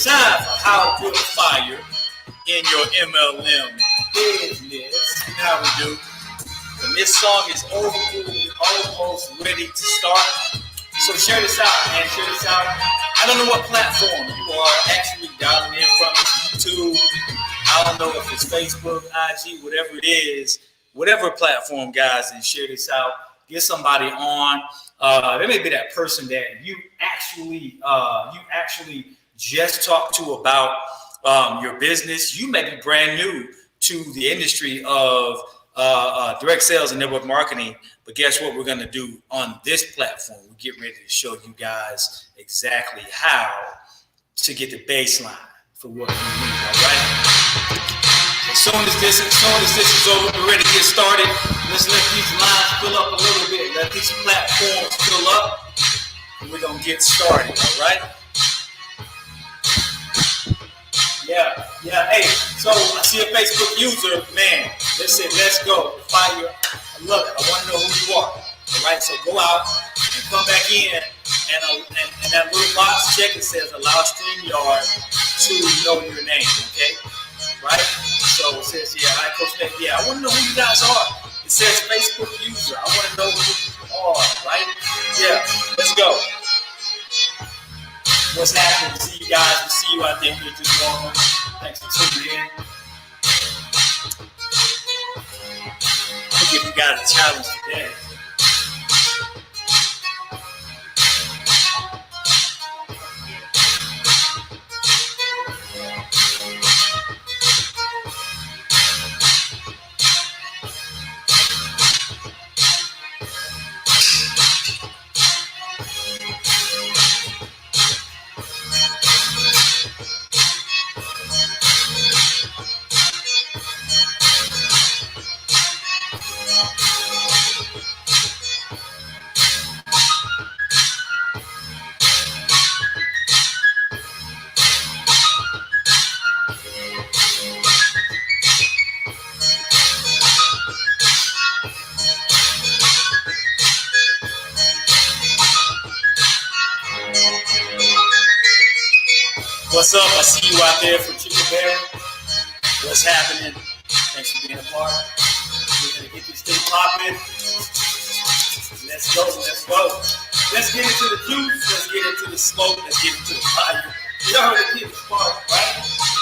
It's time for how to build fire in your MLM business. You know how we do. When this song is over, we're almost ready to start. So share this out, man. Share this out. I don't know what platform you are actually dialing in from. It's YouTube. I don't know if it's Facebook, IG, whatever it is. Whatever platform, guys, and share this out. Get somebody on. There may be that person that you actually just talked to about your business. You may be brand new to the industry of direct sales and network marketing. But guess what we're going to do on this platform? We're getting ready to show you guys exactly how to get the baseline for what you need. All right. As soon as this is over, we're ready to get started. Let's let these lines fill up a little bit. Let these platforms fill up, and we're gonna get started. All right. Yeah. Hey, so I see a Facebook user, man. They said, "Let's go, fire." I love it. I want to know who you are. All right. So go out and come back in, and that little box check it says allow StreamYard to know your name. Okay. Right? So it says, hi, Coach Nate. Yeah, I want to know who you guys are. It says Facebook user. I want to know who you are, right? Yeah, let's go. What's happening? See you guys. We see you out there here this morning. Thanks for tuning in. I'll give you guys a challenge today. What's up? I see you out there from Chicken-Berry. What's happening? Thanks for being a part. We're going to get this thing popping. Let's go. Let's get into the juice. Let's get into the smoke. Let's get into the fire. You already get the spark, right?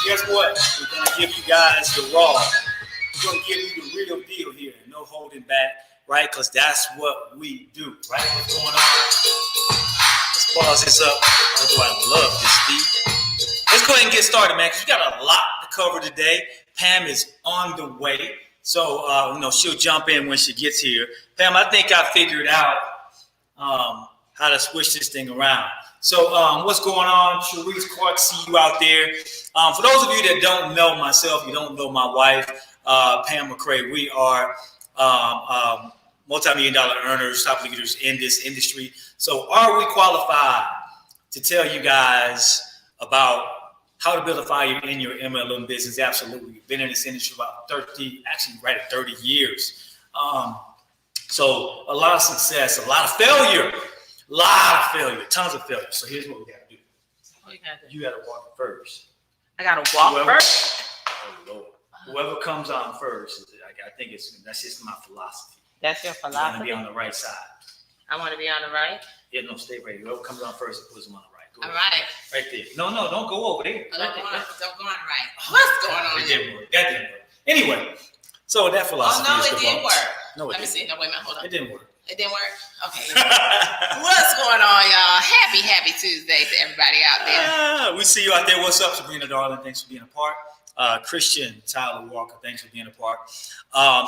Guess what? We're going to give you guys the raw. We're going to give you the real deal here. No holding back, right? Because that's what we do, right? What's going on? Let's pause this up. Although I love this beat. Let's go ahead and get started, man, because we got a lot to cover today. Pam is on the way, so she'll jump in when she gets here. Pam, I think I figured out how to switch this thing around. So what's going on? Cherise Clark, see you out there. For those of you that don't know myself, you don't know my wife, Pam McCray, we are multi-million-dollar earners, top leaders in this industry. So are we qualified to tell you guys about how to build a fire in your MLM business? Absolutely. We've been in this industry about 30 years. So a lot of success, a lot of failure, tons of failure. So here's what we got to do. You got to walk first. I got to walk first? Oh, Lord. Whoever comes on first, I think that's just my philosophy. That's your philosophy? I want to be on the right side. I want to be on the right? Yeah, no, stay right. Whoever comes on first, it puts them on the right. All right. Right there. No, don't go over there. Don't go on the right. What's going on? That didn't work. Anyway, so that philosophy it did work. No, Let me see. No, wait a minute. Hold on. It didn't work. It didn't work? Okay. What's going on, y'all? Happy Tuesday to everybody out there. We see you out there. What's up, Sabrina Darling? Thanks for being a part. Christian Tyler Walker, thanks for being a part.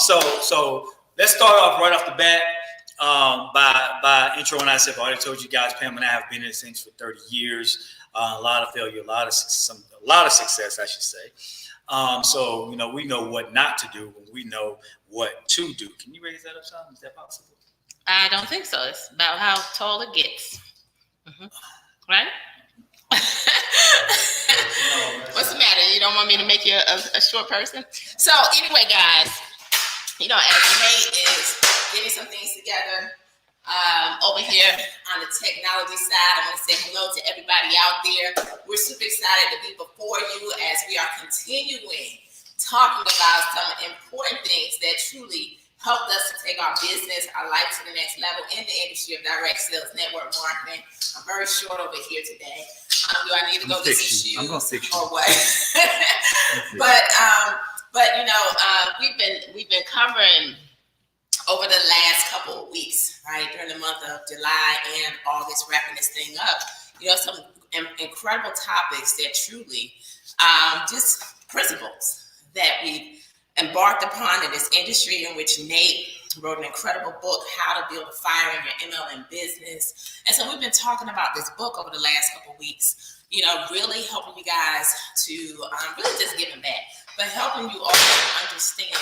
So let's start off right off the bat. By intro, and I said, I already told you guys, Pam and I have been in this thing for 30 years. A lot of failure, a lot of success, I should say. So we know what not to do, and we know what to do. Can you raise that up, Sean? Is that possible? I don't think so. It's about how tall it gets. Mm-hmm. Right? What's the matter? You don't want me to make you a short person? So anyway, guys, as Nate is getting some things together, Over here on the technology side, I want to say hello to everybody out there. We're super excited to be before you as we are continuing talking about some important things that truly helped us to take our business, our life to the next level in the industry of direct sales network marketing. I'm very short over here today. Do I need to go get some shoes? I'm gonna fix you. Or what? But you know, we've been covering over the last couple of weeks, right, during the month of July and August, wrapping this thing up. You know, some incredible topics that truly just principles that we've embarked upon in this industry, in which Nate wrote an incredible book, How to Build a Fire in Your MLM Business. And so we've been talking about this book over the last couple of weeks, you know, really helping you guys to really just giving back, but helping you also understand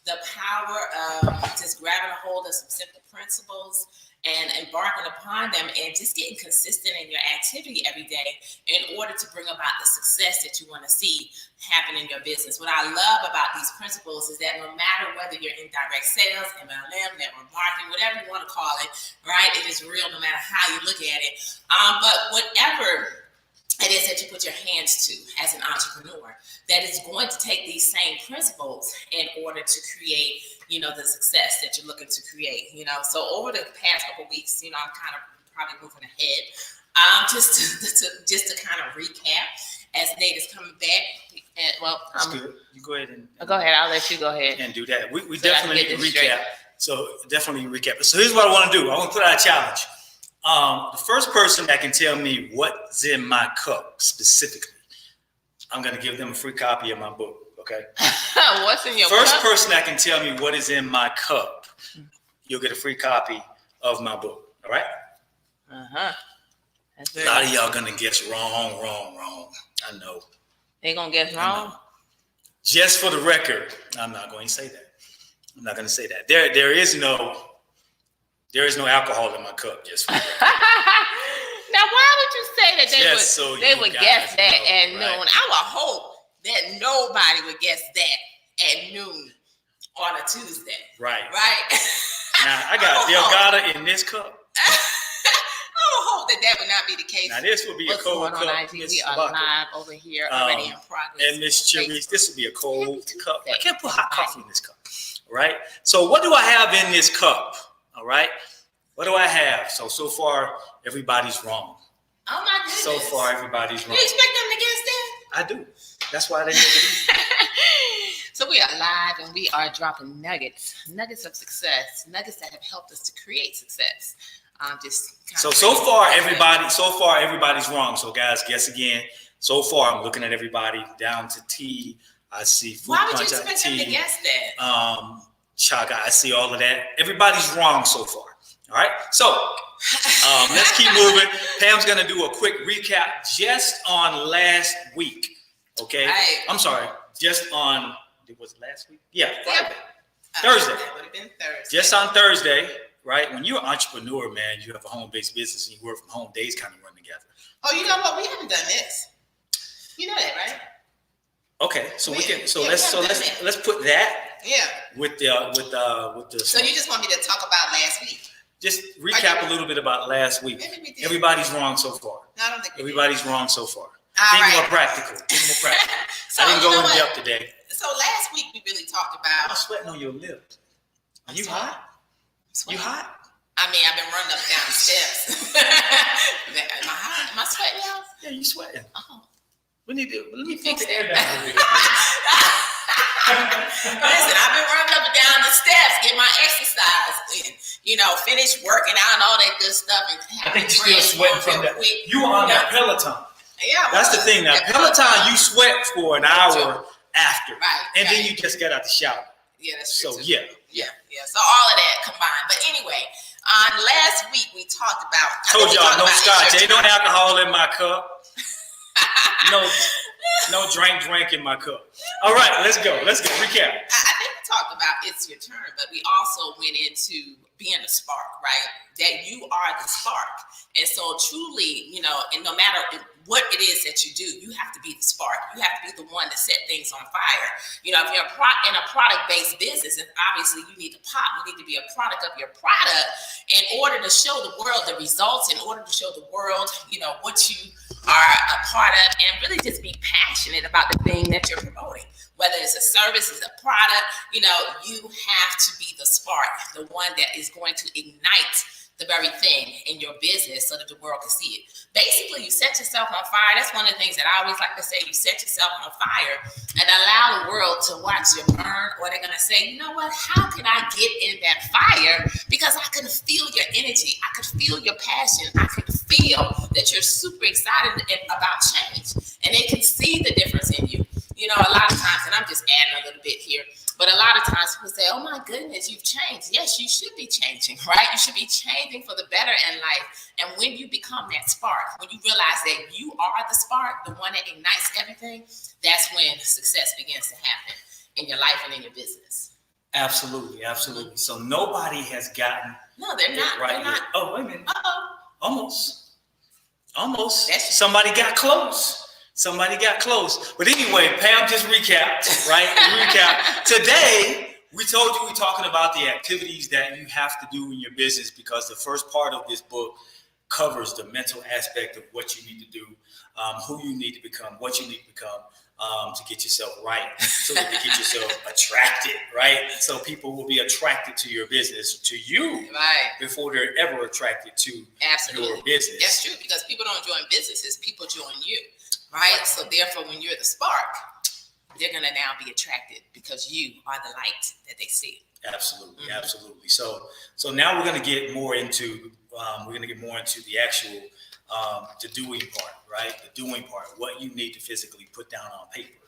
the power of just grabbing a hold of some simple principles and embarking upon them and just getting consistent in your activity every day in order to bring about the success that you want to see happen in your business. What I love about these principles is that no matter whether you're in direct sales, MLM, network marketing, whatever you want to call it, right? It is real no matter how you look at it. But whatever it is that you put your hands to as an entrepreneur, that is going to take these same principles in order to create, you know, the success that you're looking to create, you know. So over the past couple of weeks, you know, I'm kind of probably moving ahead, just to kind of recap as Nate is coming back. And, well, That's good. You go ahead and go ahead. I'll let you go ahead and do that. We so definitely need to recap. So definitely recap. So here's what I want to do. I want to put out a challenge. The first person that can tell me what's in my cup specifically, I'm going to give them a free copy of my book. Okay. What's in your first cup? person that can tell me what is in my cup, you'll get a free copy of my book. All right. A lot of y'all gonna guess wrong. I know. They gonna guess wrong. Just for the record, I'm not going to say that. I'm not going to say that. There is no alcohol in my cup. Just for the record. Now, why would you say that they would guess that at noon? I would hope that nobody would guess that at noon on a Tuesday. Right. Now, I got Delgado in this cup. I would hope that would not be the case. Now, this will be a cold cup. We are live over here, already in progress. And Miss Cherries, this will be a cold cup. I can't put hot coffee in this cup. All right. So what do I have in this cup? All right. What do I have? So far, everybody's wrong. Oh, my goodness. So far, everybody's wrong. You expect them to guess that? I do. That's why they never do. So we are live and we are dropping nuggets of success, nuggets that have helped us to create success. So far everybody's wrong. So guys, guess again. So far, I'm looking at everybody down to T. I see food. Why would you expect them to guess that? Chaga, I see all of that. Everybody's wrong so far. All right. So let's keep moving. Pam's gonna do a quick recap just on last week. Okay. Right. I'm sorry. Just on. Was it last week? Yeah. Friday. Thursday. That would have been Thursday. Just on Thursday. Right? When you're an entrepreneur, man, you have a home-based business and you work from home, days kind of run together. Oh, you know what? We haven't done this. You know that, right? Okay, so let's put that with the So you just want me to talk about last week? Just recap a little bit about last week. Everybody's wrong so far. No, I don't think everybody's wrong so far. More practical. So, I didn't go in depth today. So last week we really talked about. I'm sweating on your lips. Are you hot? You hot? I mean, I've been running up and down the steps. Am I hot? Am I sweating, y'all? Yeah, you sweating. Oh. Let me fix the air down a little bit. Listen, I've been running up and down the steps, get my exercise in, finish working out and all that good stuff. And I think you're still sweating from that. You were on that Peloton. Yeah. That's the thing. Now, Peloton, you sweat for an hour after. Right. And then you just get out the shower. Yeah, that's true. So, yeah. So all of that combined. But anyway, last week we talked about. Told y'all no scotch. Ain't no alcohol in my cup. No drink in my cup. All right, let's go. Recap. I think we talked about it's your turn, but we also went into being a spark, right? That you are the spark. And so truly, and no matter what it is that you do, you have to be the spark. You have to be the one to set things on fire. If you're in a product-based business, and obviously you need to pop, you need to be a product of your product in order to show the world the results, in order to show the world, what you are a part of, and really just be passionate about the thing that you're promoting. Whether it's a service, it's a product, you have to be the spark, the one that is going to ignite the very thing in your business so that the world can see it. Basically, you set yourself on fire. That's one of the things that I always like to say. You set yourself on fire and allow the world to watch you burn, or they're going to say, you know what, how can I get in that fire? Because I can feel your energy. I could feel your passion. I could feel that you're super excited about change. And they can see the difference in you. A lot of times, and I'm just adding a little bit here, but a lot of times people say, oh my goodness, you've changed. Yes, you should be changing, right? You should be changing for the better in life. And when you become that spark, when you realize that you are the spark, the one that ignites everything, that's when success begins to happen in your life and in your business. Absolutely, absolutely. So nobody has gotten No, they're not. Right. They're not. Oh, wait a minute. Almost. That's Somebody got close. But anyway, Pam just recapped, right? Today, we told you we're talking about the activities that you have to do in your business, because the first part of this book covers the mental aspect of what you need to do, who you need to become, what you need to become to get yourself right, so that you get yourself attracted, right? So people will be attracted to your business, to you, right, before they're ever attracted to your business. That's true, because people don't join businesses, people join you. Right? So therefore, when you're the spark, they're going to now be attracted because you are the light that they see. Absolutely. Mm-hmm. Absolutely. So now we're going to get more into the actual, the doing part, right? The doing part, what you need to physically put down on paper.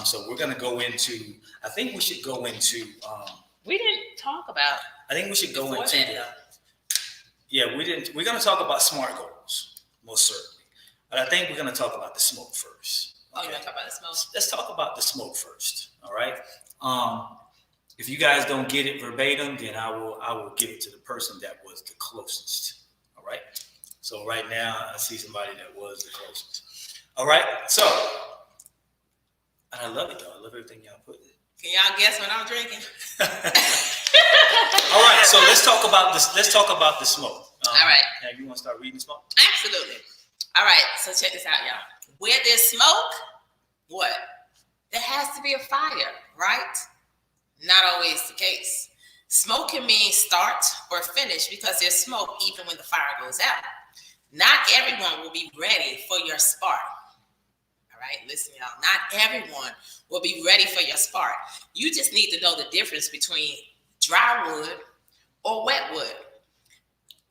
So we're going to go into, I think we should go into. We didn't talk about. I think we should go into. We didn't. We're going to talk about SMART goals, most certainly. But I think we're going to talk about the smoke first. Okay? Oh, you want to talk about the smoke? Let's talk about the smoke first. All right. If you guys don't get it verbatim, then I will give it to the person that was the closest. All right. So right now I see somebody that was the closest. All right. So, and I love it though. I love everything y'all put in. Can y'all guess what I'm drinking? All right. So let's talk about this. Let's talk about the smoke. All right. Now you want to start reading the smoke? Absolutely. All right, so check this out, y'all. Where there's smoke, what? There has to be a fire, right? Not always the case. Smoke can mean start or finish because there's smoke even when the fire goes out. Not everyone will be ready for your spark. All right, listen, y'all. Not everyone will be ready for your spark. You just need to know the difference between dry wood or wet wood.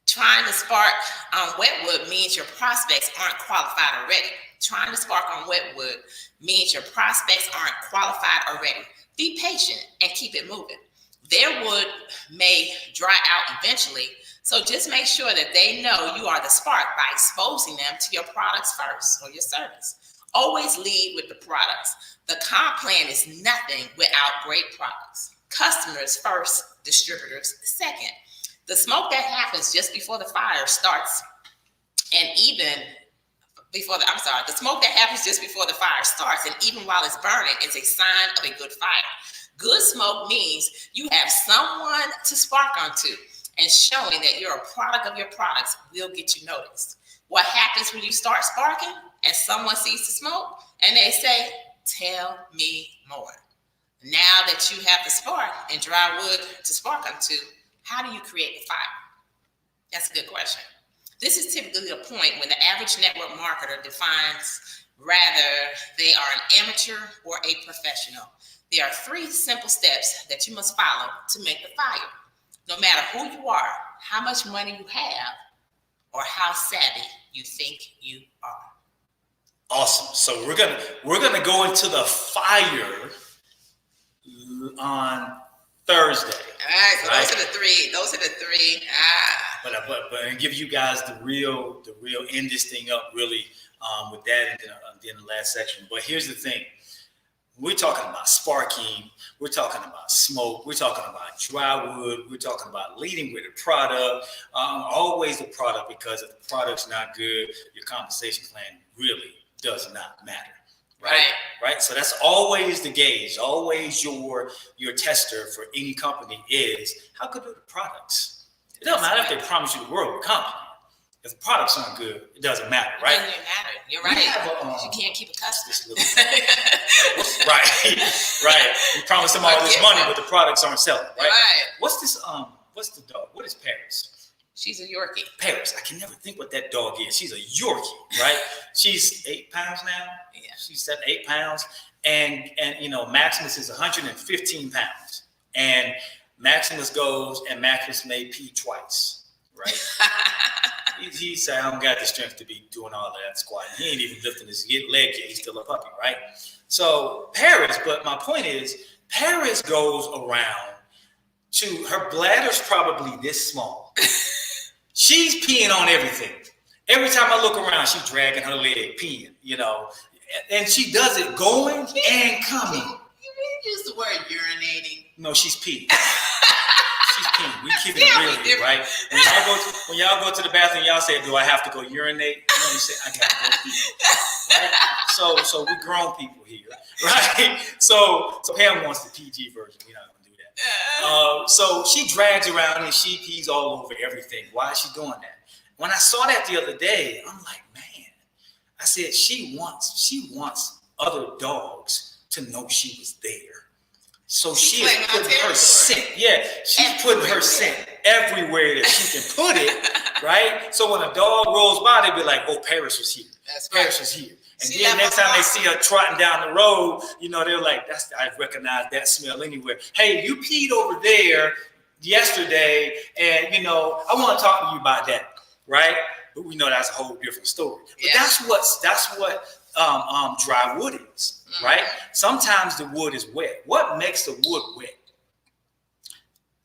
Trying to spark on wet wood means your prospects aren't qualified already. Trying to spark on wet wood means your prospects aren't qualified already. Be patient and keep it moving. Their wood may dry out eventually, so just make sure that they know you are the spark by exposing them to your products first or your service. Always lead with the products. The comp plan is nothing without great products. Customers first, distributors second. The smoke that happens just before the fire starts, and even before the smoke that happens just before the fire starts, and even while it's burning, is a sign of a good fire. Good smoke means you have someone to spark onto, and showing that you're a product of your products will get you noticed. What happens when you start sparking and someone sees the smoke and they say, tell me more. Now that you have the spark and dry wood to spark onto, how do you create the fire? That's a good question. This is typically the point when the average network marketer defines whether they are an amateur or a professional. There are 3 simple steps that you must follow to make the fire. No matter who you are, how much money you have, or how savvy you think you are. Awesome. So we're gonna go into the fire on Thursday. All right, so right? Those are the three. But and give you guys the real end this thing up really with that and then the last section. But here's the thing. We're talking about sparking. We're talking about smoke. We're talking about dry wood. We're talking about leading with a product. Always the product, because if the product's not good, your compensation plan really does not matter. Right. So that's always the gauge. Always your tester for any company is how good are the products. It doesn't matter if they promise you the world will come. If the products aren't good, it doesn't matter, right? It doesn't matter. You're right. You can't keep a customer. Right. You promise them all this money, but the products aren't selling, right? What's this? What's the dog? What is Paris? She's a Yorkie. Paris. I can never think what that dog is. She's a Yorkie, right? She's 8 pounds now. Yeah. She's 8 pounds, and Maximus is 115 pounds, and Maximus goes and Maximus may pee twice, right? He said, I don't got the strength to be doing all of that squatting. He ain't even lifting his leg yet. He's still a puppy, right? So Paris, but my point is, Paris goes around to, her bladder's probably this small. She's peeing on everything. Every time I look around, she's dragging her leg, peeing, and she does it going and coming. You really use the word urinating. No, she's peeing. She's peeing. We keep it real, right? When y'all go to the bathroom, y'all say, "Do I have to go urinate?" You say, "I gotta go pee." Right? So we grown people here, right? So Pam wants the PG version. We're not gonna do that. So she drags around and she pees all over everything. Why is she doing that? When I saw that the other day, I'm like, man. I said she wants other dogs to know she was there. So she is putting her scent. Yeah, she's putting her scent everywhere that she can put it, right? So when a dog rolls by, they be like, "Oh, Paris was here. Paris was here." And then next time they see her trotting down the road, they're like, I recognize that smell anywhere. Hey, you peed over there yesterday, and I want to talk to you about that, right? But we know that's a whole different story. But that's what dry wood is. Right? Sometimes the wood is wet. What makes the wood wet?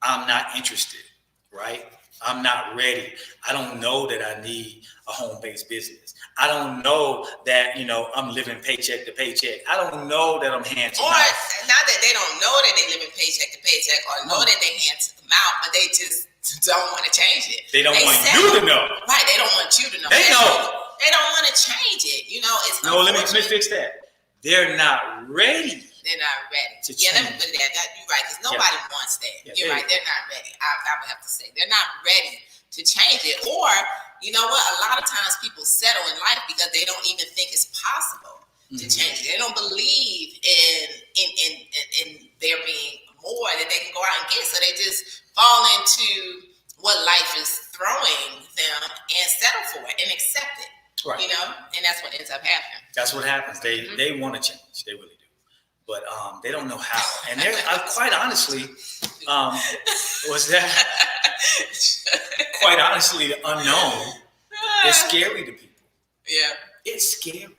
I'm not interested, right? I'm not ready. I don't know that I need a home-based business. I don't know that, I'm living paycheck to paycheck. I don't know that I'm hand to mouth. Or not that they don't know that they living paycheck to paycheck, or know that they hand to the mouth, but they just don't want to change it. They don't want you to know. Right, they don't want you to know. They know. They don't want to change it. It's no, let me fix that. They're not ready. They're not ready. To let me put that. You're right, because nobody wants that. You're right. They're not ready. I would have to say they're not ready to change it. Or you know what? A lot of times people settle in life because they don't even think it's possible to change it. They don't believe in there being more that they can go out and get. So they just fall into what life is throwing them and settle for it and accept it. Right. And that's what ends up happening. That's what happens. They want to change. They really do. But they don't know how. And they're quite honestly, quite honestly, the unknown is scary to people. Yeah. It's scary.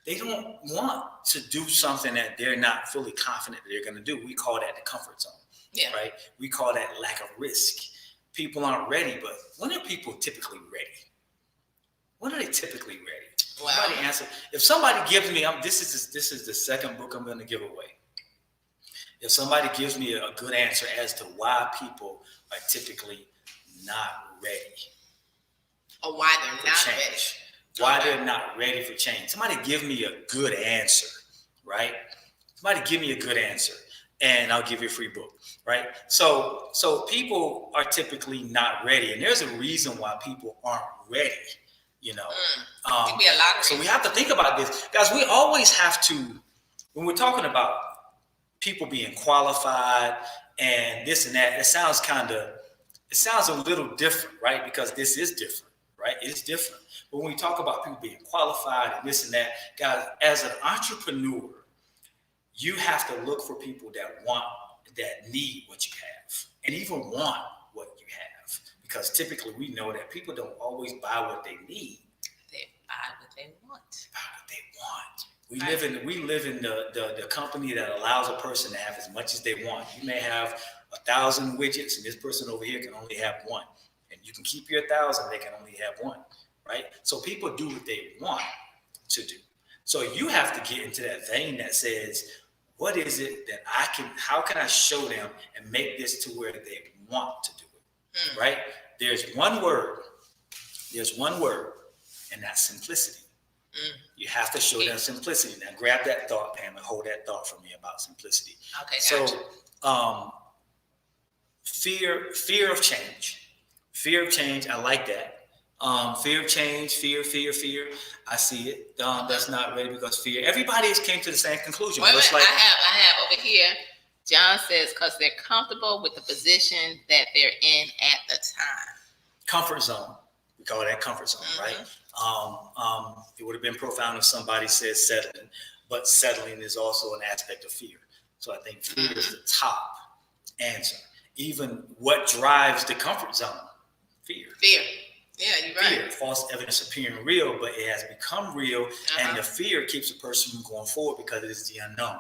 They don't want to do something that they're not fully confident that they're going to do. We call that the comfort zone. Yeah. Right? We call that lack of risk. People aren't ready, but when are people typically ready? When are they typically ready? Wow. Somebody answer. If somebody gives me, this is the second book I'm going to give away. If somebody gives me a good answer as to why people are typically not ready, or why they're not change, ready, why they're not ready for change. Somebody give me a good answer, right? Somebody give me a good answer, and I'll give you a free book, right? So people are typically not ready, and there's a reason why people aren't ready. Be a lot of so we have to think about this, guys. We always have to, when we're talking about people being qualified and this and that, it sounds a little different, right? Because this is different, right? It's different. But when we talk about people being qualified and this and that, guys, as an entrepreneur, you have to look for people that need what you have and even want what you have. Because typically we know that people don't always buy what they need. They buy what they want. We live in the company that allows a person to have as much as they want. You may have 1,000 widgets, and this person over here can only have one. And you can keep your 1,000; they can only have one, right? So people do what they want to do. So you have to get into that vein that says, what is it that how can I show them and make this to where they want to do it, right? There's one word, and that's simplicity. You have to show them simplicity. Now grab that thought, Pam, and hold that thought for me about simplicity. Okay, so fear of change. Fear of change, I like that. Fear of change, fear. I see it. That's not ready because fear. Everybody came to the same conclusion. Wait, I have over here. John says because they're comfortable with the position that they're in at the time. Comfort zone. We call that comfort zone, right? It would have been profound if somebody said settling, but settling is also an aspect of fear. So I think fear is the top answer. Even what drives the comfort zone? Fear. Yeah, you're right. Fear, false evidence appearing real, but it has become real, and the fear keeps a person from going forward because it is the unknown,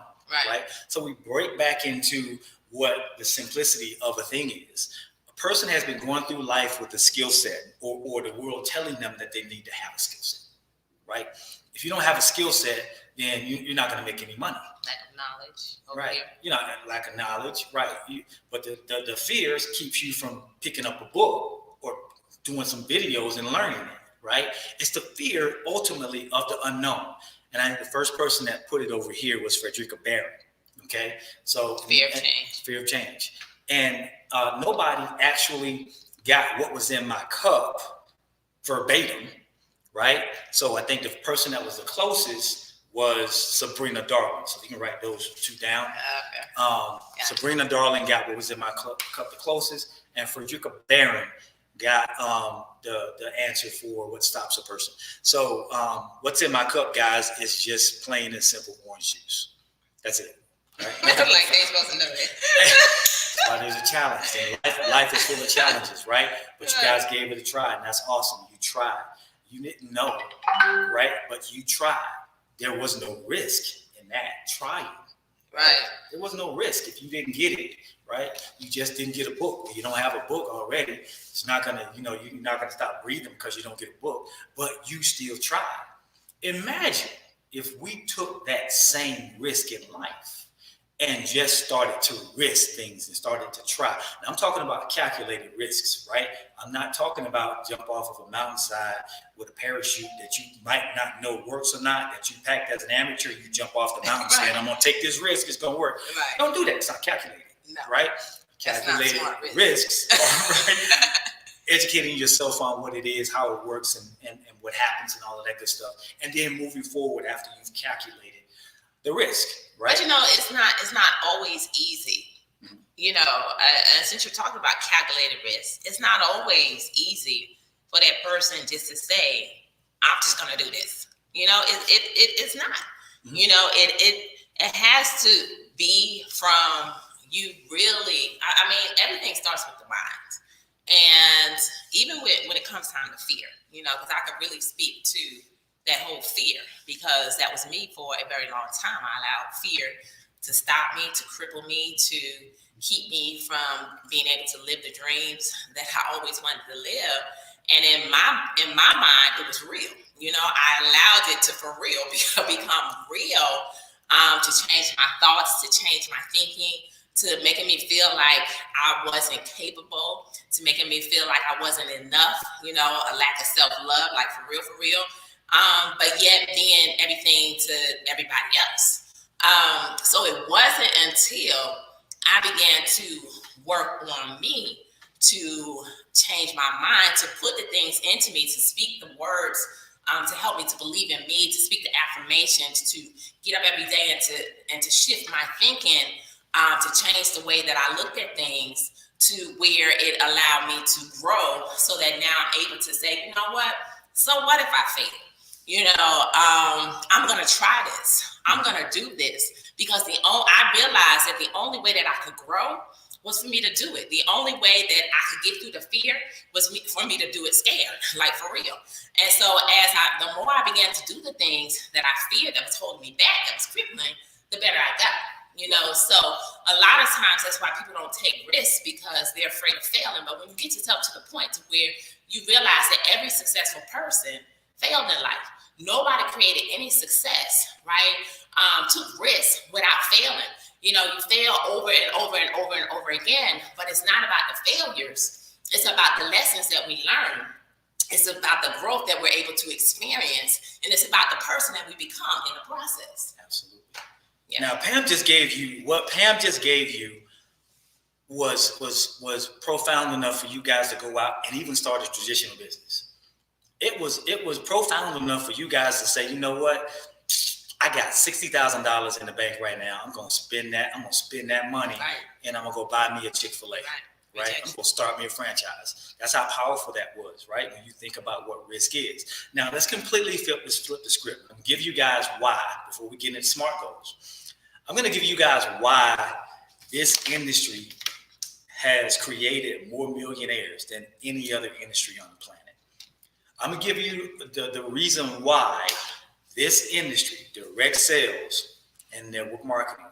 right? So we break back into what the simplicity of a thing is. A person has been going through life with a skill set, or the world telling them that they need to have a skill set, right? If you don't have a skill set, then you're not going to make any money. Lack of knowledge. Right. Here. You know, lack of knowledge, right? But the fears keeps you from picking up a book or doing some videos and learning it, right? It's the fear ultimately of the unknown. And I think the first person that put it over here was Frederica Barron. Okay. So fear of change. And nobody actually got what was in my cup verbatim, right? So I think the person that was the closest was Sabrina Darling. So you can write those two down. Okay. Sabrina Darling got what was in my cup the closest, and Frederica Barron got the answer for what stops a person. So what's in my cup, guys, is just plain and simple orange juice. That's it. Right? Like they ain't supposed to know that. Well, there's a challenge. Life is full of challenges, right? But you guys gave it a try, and that's awesome. You tried. You didn't know, right? But you tried. There was no risk in that trying. Right. There was no risk if you didn't get it, right? You just didn't get a book. You don't have a book already. It's not gonna, you're not gonna stop breathing because you don't get a book, but you still tried. Imagine if we took that same risk in life and just started to risk things and started to try. Now I'm talking about calculated risks, right? I'm not talking about jump off of a mountainside with a parachute that you might not know works or not, that you packed as an amateur, you jump off the mountain saying, I'm gonna take this risk, it's gonna work. Right. Don't do that, it's not calculated, right? Calculated risks, right? Educating yourself on what it is, how it works, and what happens and all of that good stuff. And then moving forward after you've calculated the risk, right? But it's not always easy. And since you're talking about calculated risk, it's not always easy for that person just to say, I'm just gonna do this. It's not. It has to be from you really. I mean, everything starts with the mind. And even when it comes time to fear, because I could really speak to that whole fear, because that was me for a very long time. I allowed fear to stop me, to cripple me, to keep me from being able to live the dreams that I always wanted to live. And in my mind, it was real. I allowed it to for real become real, to change my thoughts, to change my thinking, to making me feel like I wasn't capable, to making me feel like I wasn't enough, a lack of self-love, like for real. But yet being everything to everybody else. So it wasn't until I began to work on me to change my mind, to put the things into me, to speak the words, to help me to believe in me, to speak the affirmations, to get up every day and to shift my thinking, to change the way that I looked at things, to where it allowed me to grow, so that now I'm able to say, you know what? So what if I fail? I'm going to try this. I'm going to do this, because I realized that the only way that I could grow was for me to do it. The only way that I could get through the fear was for me to do it scared, like for real. And so the more I began to do the things that I feared that was holding me back, that was crippling, the better I got. So a lot of times that's why people don't take risks, because they're afraid of failing. But when you get yourself to the point to where you realize that every successful person failed in life. Nobody created any success, right? Took risks without failing. You fail over and over and over and over again, but it's not about the failures. It's about the lessons that we learn. It's about the growth that we're able to experience, and it's about the person that we become in the process. Absolutely. Yeah. Now, Pam just gave you was profound enough for you guys to go out and even start a traditional business. It was profound enough for you guys to say, you know what? I got $60,000 in the bank right now. I'm gonna spend that. I'm gonna spend that money, right, and I'm gonna go buy me a Chick-fil-A. Right? I'm gonna start me a franchise. That's how powerful that was, right? When you think about what risk is. Now let's completely flip the script. I'm gonna give you guys why before we get into SMART goals. I'm gonna give you guys why this industry has created more millionaires than any other industry on the planet. I'm gonna give you the reason why this industry, direct sales and network marketing,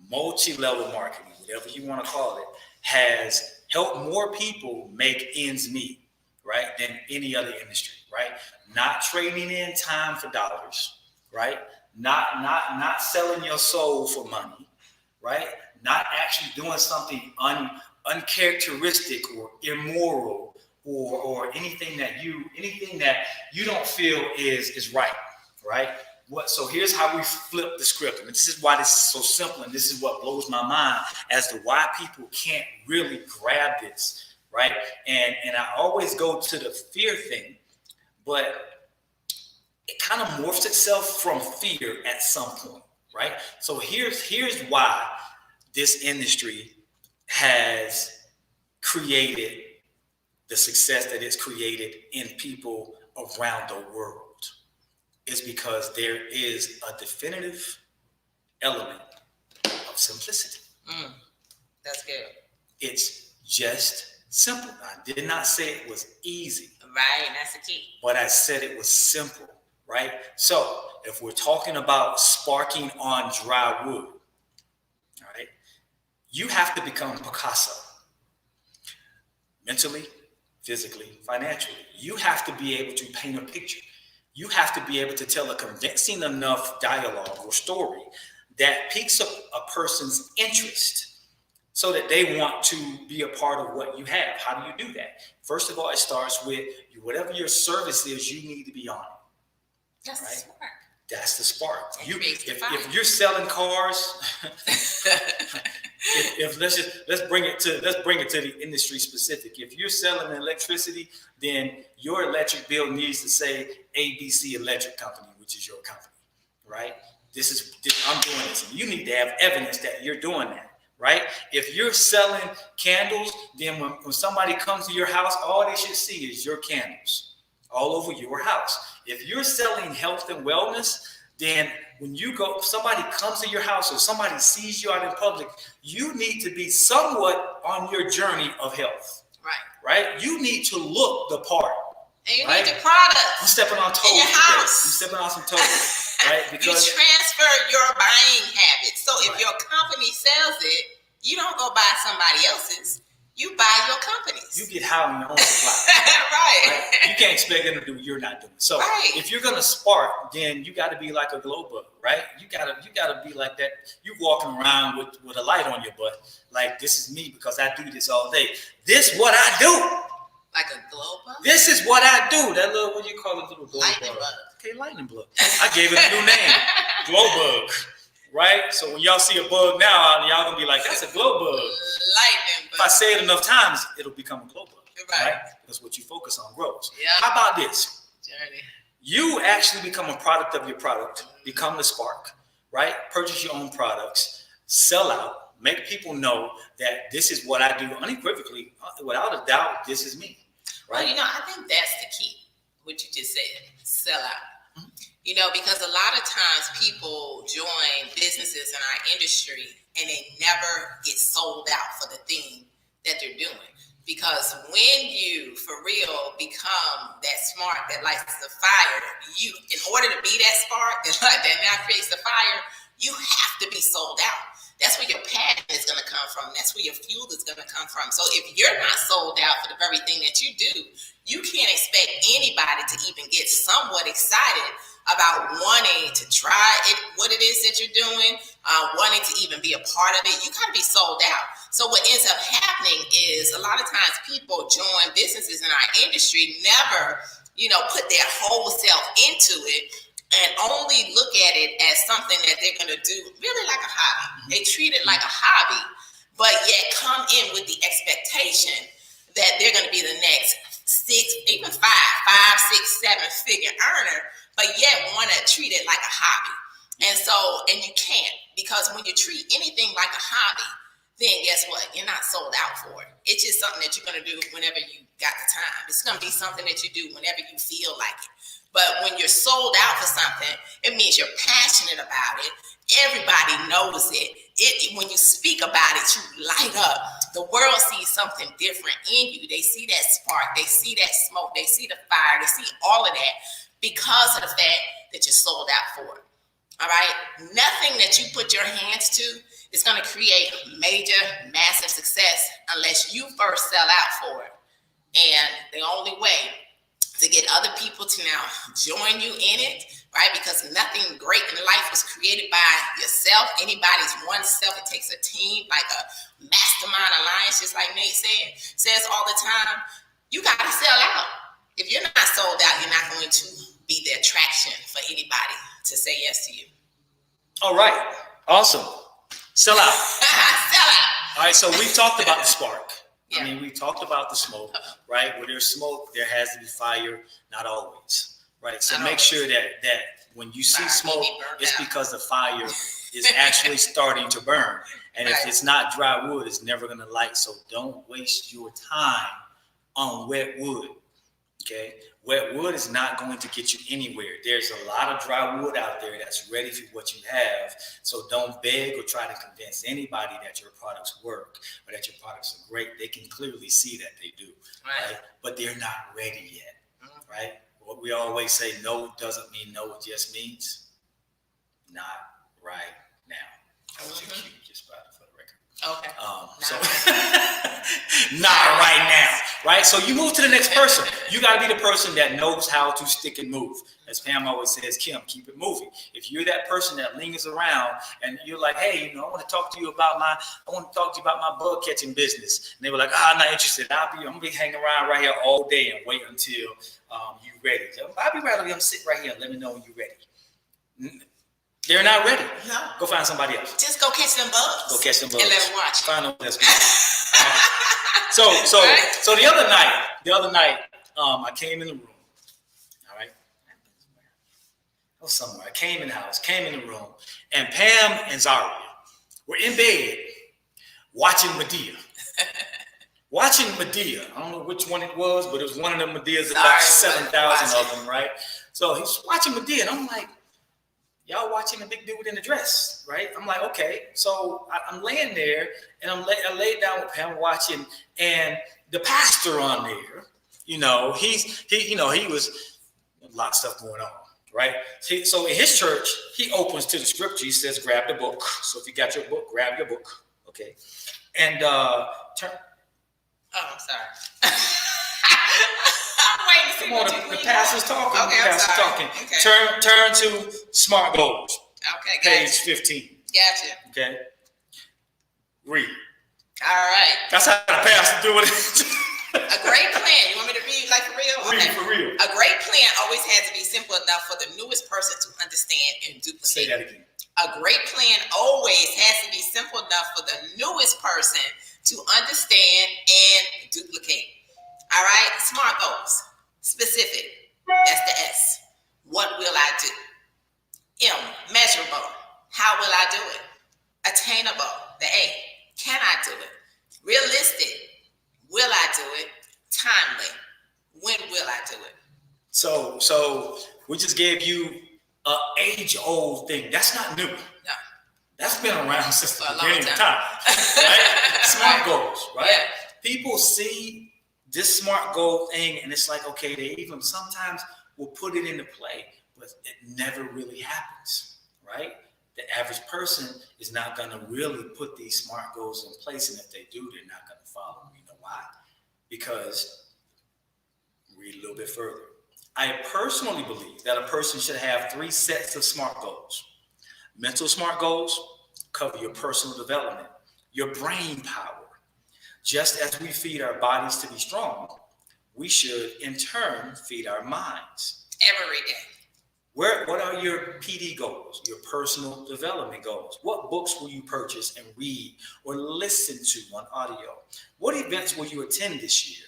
multi-level marketing, whatever you want to call it, has helped more people make ends meet, right, than any other industry, right? Not trading in time for dollars, right? Not selling your soul for money, right? Not actually doing something uncharacteristic or immoral or anything that you don't feel is right, right? So here's how we flip the script. And this is why this is so simple, and this is what blows my mind as to why people can't really grab this, right? And I always go to the fear thing, but it kind of morphs itself from fear at some point, right? So here's why this industry has created the success that it's created in people around the world. Is because there is a definitive element of simplicity. That's good. It's just simple. I did not say it was easy. Right, that's the key. But I said it was simple, right? So if we're talking about sparking on dry wood, all right, you have to become Picasso. Mentally, physically, financially. You have to be able to paint a picture. You have to be able to tell a convincing enough dialogue or story that piques up a person's interest so that they want to be a part of what you have. How do you do that? First of all, it starts with whatever your service is, you need to be on it. That's right? The spark. That's the spark. If you're selling cars, let's bring it to the industry specific. If you're selling electricity, then your electric bill needs to say ABC Electric Company, which is your company, right? I'm doing this, and you need to have evidence that you're doing that, right? If you're selling candles, then when somebody comes to your house, all they should see is your candles all over your house. If you're selling health and wellness, then when somebody comes to your house or somebody sees you out in public, you need to be somewhat on your journey of health. Right? You need to look the part. And you need the product. I'm stepping on toes. In your house. I'm stepping on some toes. Right? Because you transfer your buying habits. So if your company sells it, you don't go buy somebody else's. You buy your company's. You get high on your own supply. Right. You can't expect them to do what you're not doing. So if you're gonna spark, then you got to be like a glow bug, right? You gotta be like that. You walking around with a light on your butt, like this is me because I do this all day. This what I do. Like a glow bug. This is what I do. That little, what do you call it, little glow lightning bug? Okay, lightning bug. I gave it a new name, glow bug. Right? So when y'all see a bug now, y'all gonna be like, that's a glow bug. Lightning bug. If I say it enough times, it'll become a glow bug. Right? That's what you focus on grows. Yeah. How about this? Journey. You actually become a product of your product, become the spark, right? Purchase your own products, sell out, make people know that this is what I do unequivocally, without a doubt, this is me. Right? Well, I think that's the key, what you just said, sell out. Because a lot of times people join businesses in our industry and they never get sold out for the thing that they're doing. Because when you, for real, become that smart that lights the fire, in order to be that spark that now creates the fire, you have to be sold out. That's where your passion is going to come from. That's where your fuel is going to come from. So if you're not sold out for the very thing that you do, you can't expect anybody to even get somewhat excited about wanting to try it, what it is that you're doing, wanting to even be a part of it, you got to be sold out. So what ends up happening is a lot of times people join businesses in our industry, never, put their whole self into it and only look at it as something that they're going to do really like a hobby. They treat it like a hobby, but yet come in with the expectation that they're going to be the next 6, even 5, 6, 7-figure earner, but yet want to treat it like a hobby. And you can't, because when you treat anything like a hobby, then guess what? You're not sold out for it. It's just something that you're going to do whenever you got the time. It's going to be something that you do whenever you feel like it. But when you're sold out for something, it means you're passionate about it. Everybody knows it. When you speak about it, you light up. The world sees something different in you. They see that spark. They see that smoke. They see the fire. They see all of that because of the fact that you're sold out for it. All right? Nothing that you put your hands to is going to create major, massive success unless you first sell out for it. And the only way to get other people to now join you in it, right? Because nothing great in life was created by yourself. Anybody's oneself. It takes a team, like a mastermind alliance, just like Nate says all the time. You got to sell out. If you're not sold out, you're not going to be the attraction for anybody to say yes to you. All right. Awesome. Sell out. Sell out. All right. So we talked about the spark. Yeah. I mean, we talked about the smoke, right? Where there's smoke, there has to be fire, not always, right? So make sure that when you see smoke, it's because the fire is actually starting to burn. And if it's not dry wood, it's never going to light. So don't waste your time on wet wood, okay? Wet wood is not going to get you anywhere. There's a lot of dry wood out there that's ready for what you have. So don't beg or try to convince anybody that your products work or that your products are great. They can clearly see that they do, right? But they're not ready yet, right? What we always say, no doesn't mean no. It just means not right now. That was your cue, just for the record. Okay. Not right now, right? So you move to the next person. You got to be the person that knows how to stick and move. As Pam always says, Kim, keep it moving. If you're that person that lingers around and you're like, hey, I want to talk to you about my bug catching business. And they were like, I'm not interested. I'm gonna be hanging around right here all day and wait until you're ready. I'll be ready. I'm sit right here and let me know when you're ready. They're not ready. No. Go find somebody else. Just go catch them bugs. Go catch them bugs. And let them watch. Find them. That's good. So the other night, I came in the room. All right. I was somewhere. I came in the house, came in the room, and Pam and Zaria were in bed watching Medea. I don't know which one it was, but it was one of them Medeas, about 7,000 of them, right? So he's watching Medea, and I'm like, y'all watching the big dude in the dress, right? I'm like, okay. So I'm laying there, and I laid down with Pam watching, and the pastor on there, he was a lot of stuff going on, right? So in his church, he opens to the scripture. He says, grab the book. So if you got your book, grab your book, okay? And turn. Oh, I'm sorry. I'm waiting to see what you the pastor's talking. Okay, the pastor's talking. Okay. Turn to Smart Goals. Okay, page 15. Gotcha. Okay. Read. All right. That's how the pastor do it. A great plan. You want me to read like for real? Read for real. A great plan always has to be simple enough for the newest person to understand and duplicate. Say that again. A great plan always has to be simple enough for the newest person to understand and duplicate. All right? Smart goals. Specific. That's the S. What will I do? M. Measurable. How will I do it? Attainable. The A. Can I do it? Realistic. Will I do it? Timely. When will I do it? So we just gave you an age-old thing. That's not new. No. That's been around since the For a long beginning of time. Right? Smart goals, right? Yeah. People see this smart goal thing, and it's like, okay, they even sometimes will put it into play, but it never really happens, right? The average person is not going to really put these smart goals in place, and if they do, they're not going to follow them. You know why? Because, read a little bit further. I personally believe that a person should have 3 sets of SMART goals. Mental SMART goals cover your personal development, your brain power. Just as we feed our bodies to be strong, we should in turn feed our minds. Every day. What are your PD goals, your personal development goals? What books will you purchase and read or listen to on audio? What events will you attend this year?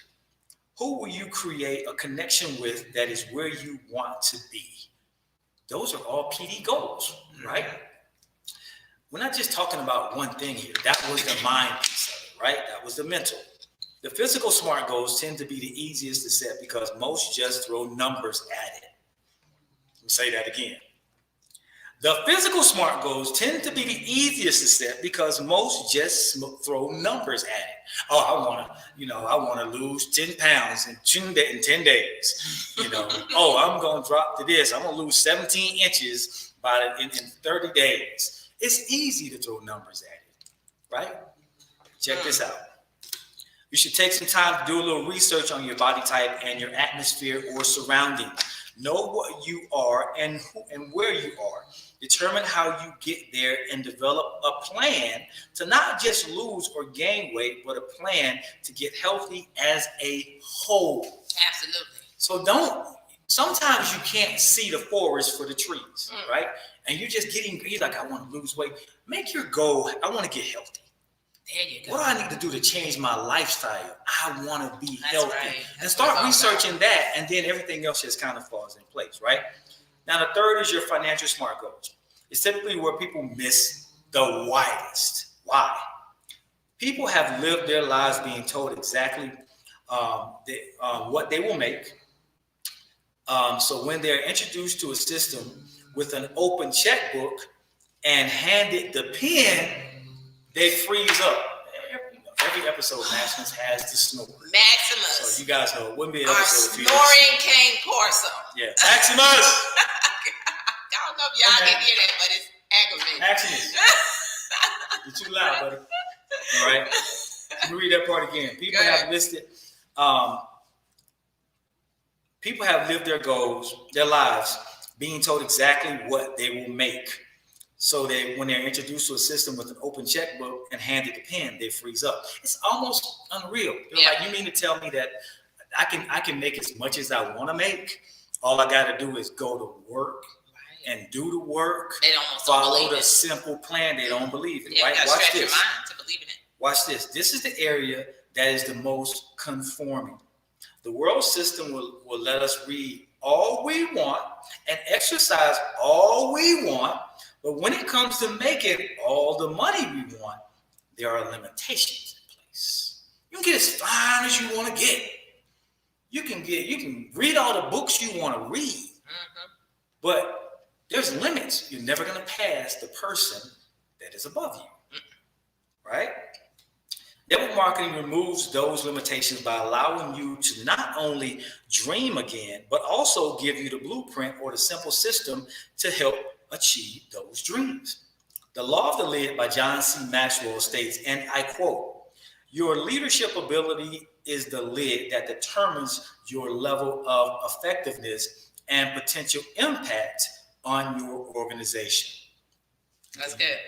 Who will you create a connection with that is where you want to be? Those are all PD goals, right? We're not just talking about one thing here. That was the mind piece of it, right? That was the mental. The physical SMART goals tend to be the easiest to set because most just throw numbers at it. Let me say that again. The physical SMART goals tend to be the easiest to set because most just throw numbers at it. Oh, I want to lose 10 pounds in 10 days. Oh, I'm going to drop to this. I'm going to lose 17 inches in 30 days. It's easy to throw numbers at it, right? Check this out. You should take some time to do a little research on your body type and your atmosphere or surroundings. Know what you are and who and where you are. Determine how you get there and develop a plan to not just lose or gain weight, but a plan to get healthy as a whole. Absolutely. So sometimes you can't see the forest for the trees, right? And you're like, I want to lose weight. Make your goal, I want to get healthy. There you go. What do I need to do to change my lifestyle? I want to be healthy. Right. And start researching that, and then everything else just kind of falls in place, right? Now, the third is your financial SMART goals. It's typically where people miss the widest. Why? People have lived their lives being told exactly what they will make. So when they're introduced to a system with an open checkbook and handed the pen, they freeze up. Every episode of Maximus has the snore. Maximus. So you guys know it wouldn't be an Our episode. snoring King Corso. Yeah, Maximus. I don't know if y'all can hear that, but it's aggravating. Maximus. You're too loud, buddy. All right. Let me read that part again. People have listed. People have lived their lives, being told exactly what they will make. So when they're introduced to a system with an open checkbook and handed the pen, they freeze up. It's almost unreal. They're like, you mean to tell me that I can make as much as I want to make? All I got to do is go to work and do the work. They almost follow the simple plan. They don't believe it. Yeah, right? You gotta stretch your mind to believe in it. Watch this. This is the area that is the most conforming. The world system will let us read all we want and exercise all we want. But when it comes to making all the money we want, there are limitations in place. You can get as fine as you want to get. You can read all the books you want to read. But there's limits. You're never going to pass the person that is above you. Right? Network marketing removes those limitations by allowing you to not only dream again, but also give you the blueprint or the simple system to help achieve those dreams. The Law of the Lid by John C. Maxwell states, and I quote, "Your leadership ability is the lid that determines your level of effectiveness and potential impact on your organization." That's good.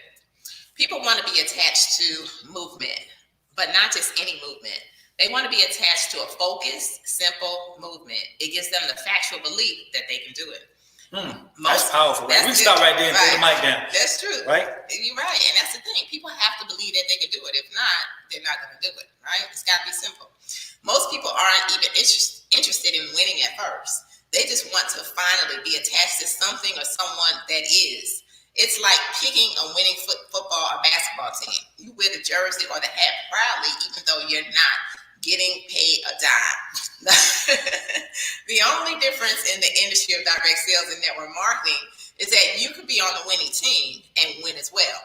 People want to be attached to movement, but not just any movement. They want to be attached to a focused, simple movement. It gives them the factual belief that they can do it. That's powerful. Right? We can stop right there and throw the mic down. That's true. Right? You're right. And that's the thing. People have to believe that they can do it. If not, they're not going to do it. Right? It's got to be simple. Most people aren't even interested in winning at first. They just want to finally be attached to something or someone that is. It's like picking a winning football or basketball team. You wear the jersey or the hat proudly, even though you're not getting paid a dime. The only difference in the industry of direct sales and network marketing is that you could be on the winning team and win as well.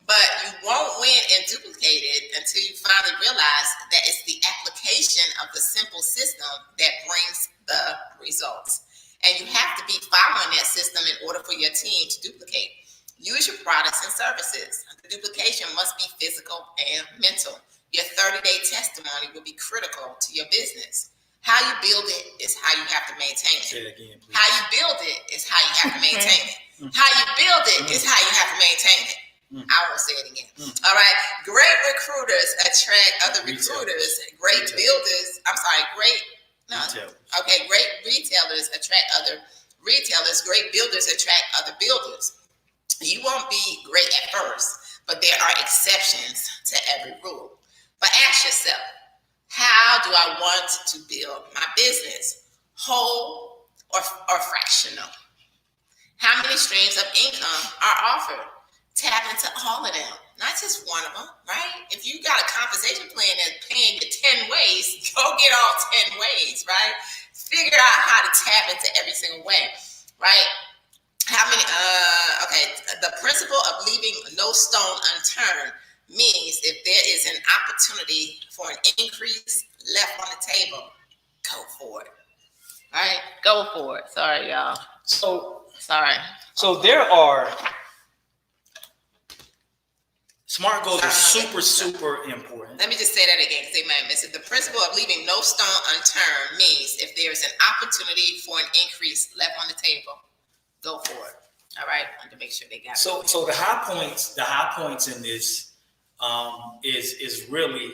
But you won't win and duplicate it until you finally realize that it's the application of the simple system that brings the results. And you have to be following that system in order for your team to duplicate. Use your products and services. The duplication must be physical and mental. Your 30-day testimony will be critical to your business. How you build it is how you have to maintain it. Say it again, please. How you build it is how you have to maintain it. How you build it is how you have to maintain it. I won't say it again. All right. Great recruiters attract other recruiters. Great builders. I'm sorry. Great retailers attract other retailers. Great builders attract other builders. You won't be great at first, but there are exceptions to every rule. But ask yourself, how do I want to build my business? Whole or fractional? How many streams of income are offered? Tap into all of them, not just one of them, right? If you got a compensation plan that's paying you 10 ways, go get all 10 ways, right? Figure out how to tap into every single way, right? How many, the principle of leaving no stone unturned means if there is an opportunity for an increase left on the table, go for it. All right? Go for it. Sorry, y'all. So there are SMART goals are super important. Let me just say that again because they might miss it. The principle of leaving no stone unturned means if there's an opportunity for an increase left on the table, go for it. All right? I want to make sure they got it. So the high points in this is really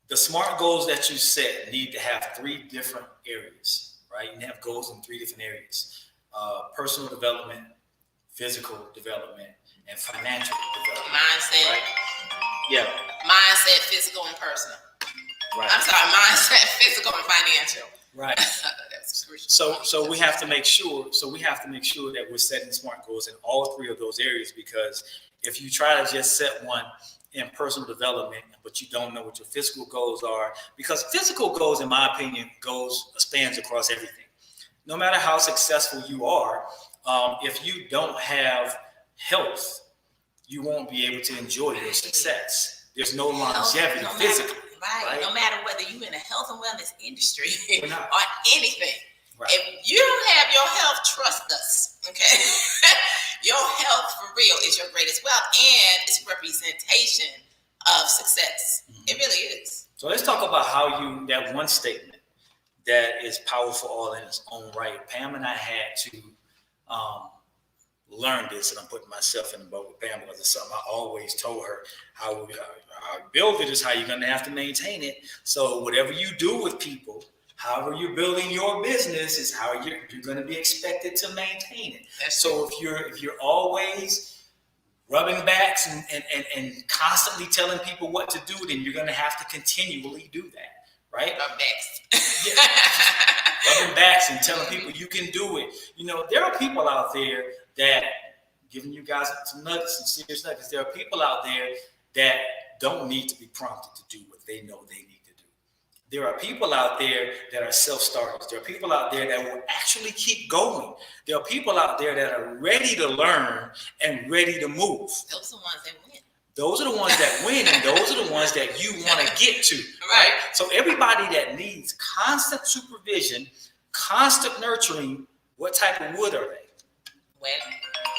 the SMART goals that you set need to have 3 different areas, right? You have goals in 3 different areas: personal development, physical development, and financial development. Mindset. Right? Yeah. Mindset, physical, and personal. Right. I'm sorry, mindset, physical, and financial. Right. That's crucial. So we have to make sure. That we're setting SMART goals in all 3 of those areas, because if you try to just set one in personal development, but you don't know what your physical goals are, because physical goals, in my opinion, spans across everything. No matter how successful you are, if you don't have health, you won't be able to enjoy your success. There's no longevity physically. Right. No matter whether you're in the health and wellness industry or anything. Right. If you don't have your health, trust us. Okay. Your health for real is your greatest wealth, and it's a representation of success. Mm-hmm. It really is. So let's talk about how that one statement that is powerful all in its own right. Pam and I had to learn this, and I'm putting myself in the boat with Pam because it's something I always told her. How build it is how you're going to have to maintain it. So whatever you do with people, however you're building your business, is how you're going to be expected to maintain it. So if you're always rubbing backs and constantly telling people what to do, then you're going to have to continually do that, right? Rub backs. Yeah. Rubbing backs and telling people you can do it. You know, there are people out there that, giving you guys some nuggets, some serious nuggets, there are people out there that don't need to be prompted to do what they know they need to do. There are people out there that are self-starters. There are people out there that will actually keep going. There are people out there that are ready to learn and ready to move. Those are the ones that win. Those are the ones that win, and those are the ones that you want to get to, right? So everybody that needs constant supervision, constant nurturing, what type of wood are they?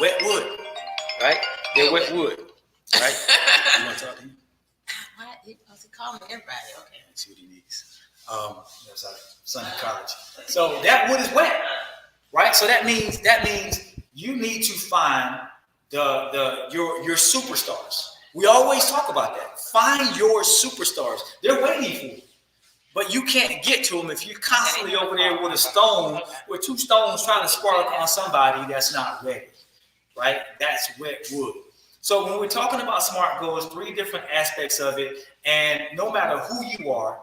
Wet wood, right? They're wet wood, right? You want to talk to him? What? He wants to call me everybody. Okay. Let's see what he needs. That's our son in college. So that wood is wet, right? So that means you need to find your superstars. We always talk about that. Find your superstars. They're waiting for you. But you can't get to them if you're constantly over there with with 2 stones trying to spark on somebody that's not ready, right? That's wet wood. So when we're talking about SMART goals, 3 different aspects of it, and no matter who you are,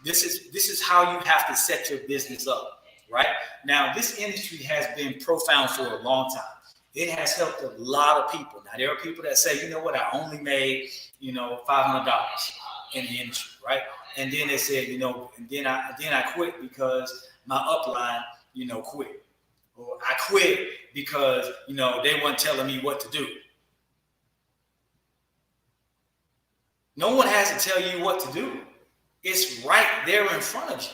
this is how you have to set your business up, right? Now, this industry has been profound for a long time. It has helped a lot of people. Now, there are people that say, you know what, I only made, $500 in the industry, right? And then they said, and then I quit because my upline, quit. Or I quit because, they weren't telling me what to do. No one has to tell you what to do. It's right there in front of you.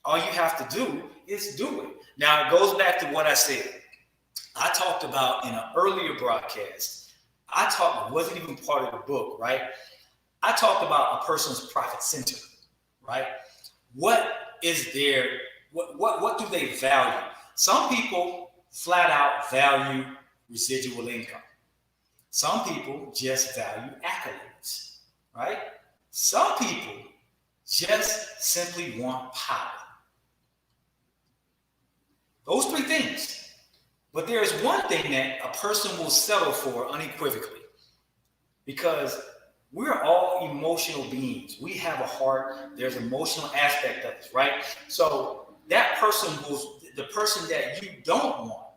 All you have to do is do it. Now, it goes back to what I said. I talked about in an earlier broadcast, it wasn't even part of the book, right? I talked about a person's profit center, right? What is their what do they value? Some people flat out value residual income. Some people just value accolades, right? Some people just simply want power. Those three things. But there is one thing that a person will settle for unequivocally, because we're all emotional beings. We have a heart. There's an emotional aspect of us, right? So that person the person that you don't want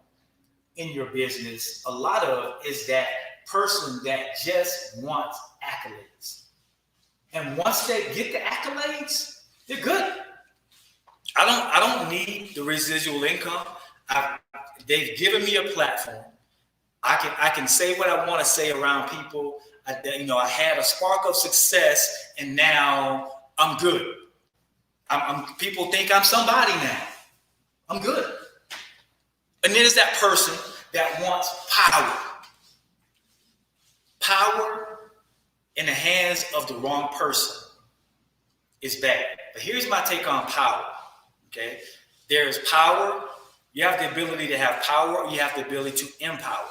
in your business, a lot of is that person that just wants accolades. And once they get the accolades, they're good. I don't need the residual income. They've given me a platform. I can say what I want to say around people. I had a spark of success, and now I'm good. People think I'm somebody now. I'm good. And then there's that person that wants power. Power in the hands of the wrong person is bad. But here's my take on power. Okay, there's power. You have the ability to have power. You have the ability to empower.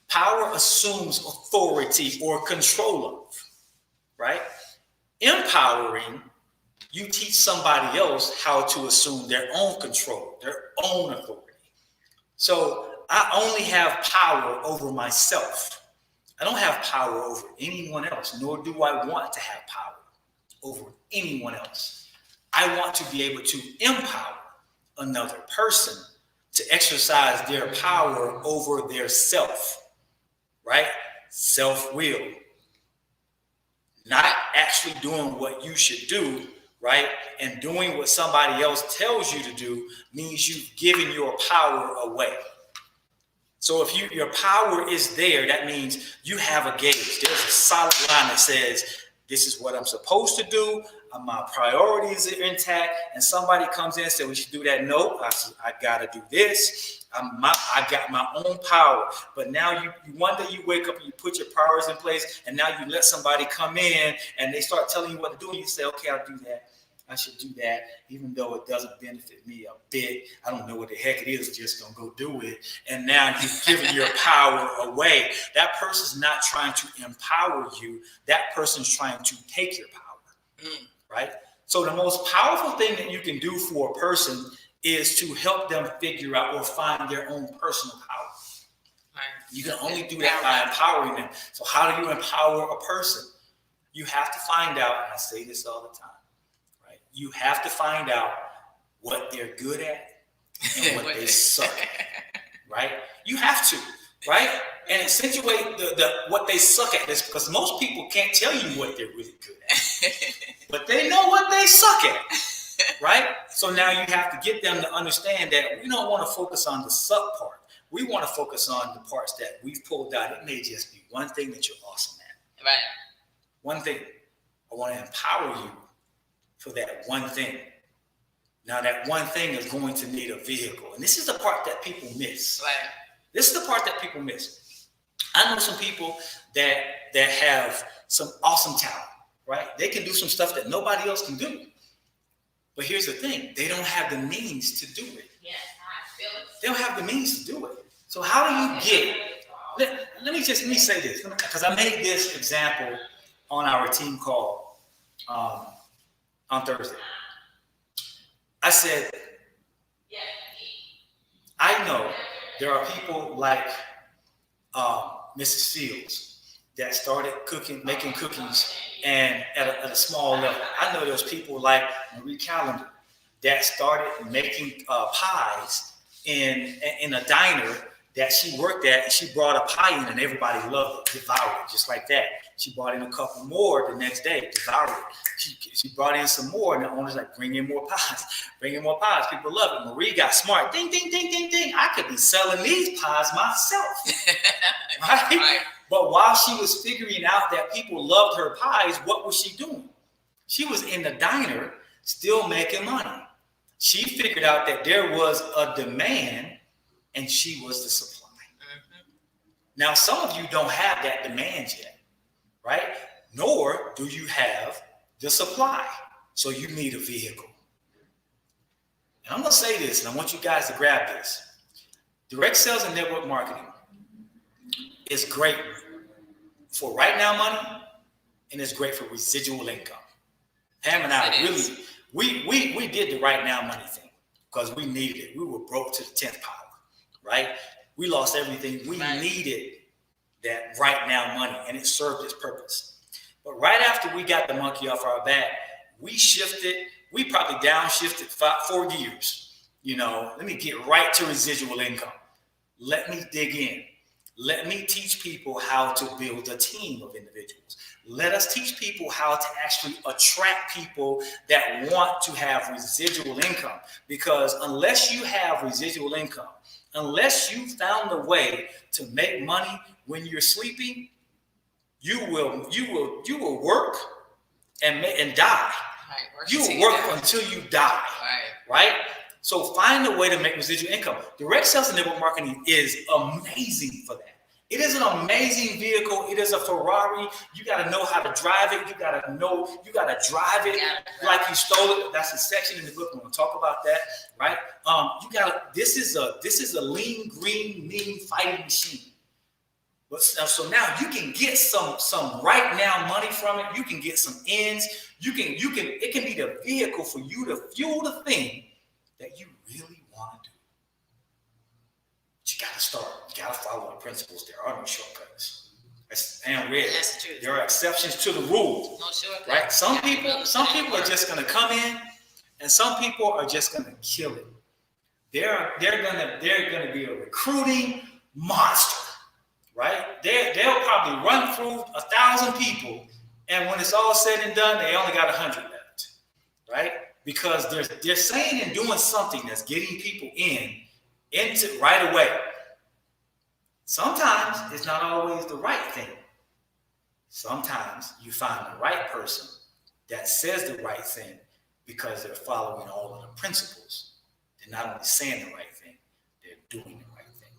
Power assumes authority or control of, right? Empowering, you teach somebody else how to assume their own control, their own authority. So I only have power over myself. I don't have power over anyone else, nor do I want to have power over anyone else. I want to be able to empower another person to exercise their power over their self, right? Self-will. Not actually doing what you should do, right? And doing what somebody else tells you to do means you've given your power away. So if your power is there, that means you have a gauge. There's a solid line that says, this is what I'm supposed to do. My priorities are intact. And somebody comes in and says, we should do that. No, I got to do this. I got my own power. But now one day you wake up and you put your priorities in place, and now you let somebody come in and they start telling you what to do. And you say, okay, I'll do that. I should do that, even though it doesn't benefit me a bit. I don't know what the heck it is, just gonna go do it. And now you've given your power away. That person's not trying to empower you. That person's trying to take your power, right? So the most powerful thing that you can do for a person is to help them figure out or find their own personal power. Right. You can only do that by empowering them. So how do you empower a person? You have to find out, and I say this all the time, you have to find out what they're good at and what they suck at, right? You have to, right? And accentuate the what they suck at this, because most people can't tell you what they're really good at, but they know what they suck at, right? So now you have to get them to understand that we don't want to focus on the suck part. We want to focus on the parts that we've pulled out. It may just be one thing that you're awesome at. Right. One thing. I want to empower you for that one thing. Now that one thing is going to need a vehicle. And this is the part that people miss. Right. This is the part that people miss. I know some people that have some awesome talent, right? They can do some stuff that nobody else can do. But here's the thing, they don't have the means to do it. Yes, I feel it. They don't have the means to do it. So how do you get, let me say this, because I made this example on our team call on Thursday. I said, I know there are people like Mrs. Fields that started making cookies and at a small level. I know there's people like Marie Callender that started making pies in a diner that she worked at, and she brought a pie in and everybody loved it, devoured it, just like that. She brought in a couple more the next day, devoured it. She brought in some more, and the owner's like, bring in more pies, bring in more pies. People love it. Marie got smart. Ding, ding, ding, ding, ding. I could be selling these pies myself. Right? But while she was figuring out that people loved her pies, what was she doing? She was in the diner still making money. She figured out that there was a demand, and she was the supply. Mm-hmm. Now, some of you don't have that demand yet, right? Nor do you have the supply. So you need a vehicle. And I'm going to say this, and I want you guys to grab this. Direct sales and network marketing is great for right now money, and it's great for residual income. Pam and I we did the right now money thing because we needed it. We were broke to the 10th power, right? We lost everything. We needed that right now money, and it served its purpose. But right after we got the monkey off our back, we probably downshifted 4 gears. Let me get right to residual income. Let me dig in. Let me teach people how to build a team of individuals. Let us teach people how to actually attract people that want to have residual income. Because unless you have residual income, unless you found a way to make money when you're sleeping, you will work and die. Right, you will work until you die. Right? So find a way to make residual income. Direct sales and network marketing is amazing for that. It is an amazing vehicle. It is a Ferrari. You got to know how to drive it. You got to drive it like you stole it. That's a section in the book. We're going to talk about that, right? This is a lean, green, mean fighting machine. But so now you can get some right now money from it. You can get some ends. It can be the vehicle for you to fuel the thing that you really want to do. But you got to start. You got to follow the principles. There are no shortcuts. That's true. There are exceptions to the rule. No shortcuts. Right? Some people are just going to come in, and some people are just going to kill it. They're going to be a recruiting monster. Right? They'll probably run through 1,000 people, and when it's all said and done, they only got 100 left. Right? Because they're saying and doing something that's getting people into right away. Sometimes it's not always the right thing. Sometimes you find the right person that says the right thing because they're following all of the principles. They're not only saying the right thing, they're doing the right thing.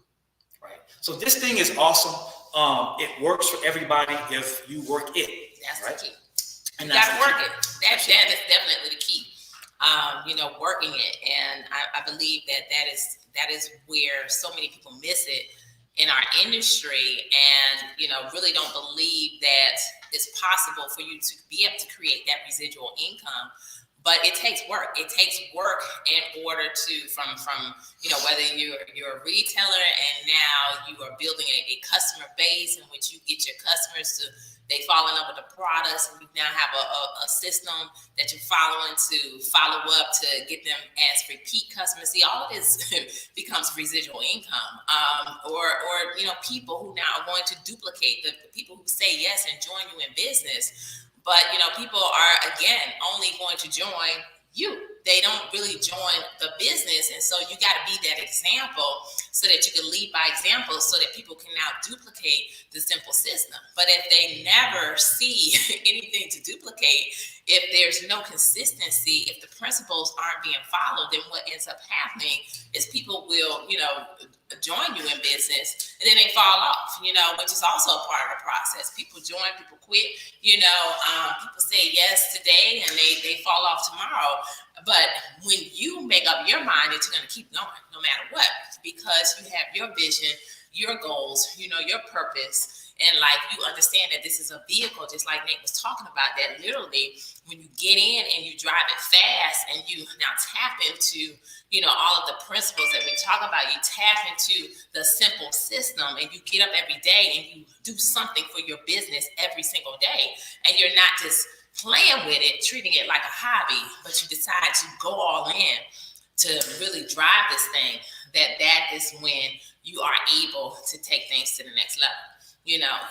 Right? So this thing is awesome. It works for everybody if you work it. That's right? The key. You got to work it. That is definitely the key. Working it, and I believe that is where so many people miss it in our industry, and really don't believe that it's possible for you to be able to create that residual income. But it takes work. It takes work in order to from whether you're a retailer and now you are building a customer base in which you get your customers to. They fall in love with the products, and you now have a system that you're following to follow up to get them as repeat customers. See, all of this becomes residual income, or people who now are going to duplicate the people who say yes and join you in business. But people are again only going to join you. They don't really join the business, and so you got to be that example so that you can lead by example, so that people can now duplicate the simple system. But if they never see anything to duplicate, if there's no consistency, if the principles aren't being followed, then what ends up happening is people will, join you in business, and then they fall off, which is also a part of the process. People join, people quit, people say yes today and they fall off tomorrow. But when you make up your mind that you're going to keep going no matter what, because you have your vision, your goals, your purpose, and you understand that this is a vehicle, just like Nate was talking about, that literally when you get in and you drive it fast and you now tap into, all of the principles that we talk about, you tap into the simple system and you get up every day and you do something for your business every single day. And you're not just playing with it, treating it like a hobby, but you decide to go all in to really drive this thing, that is when you are able to take things to the next level.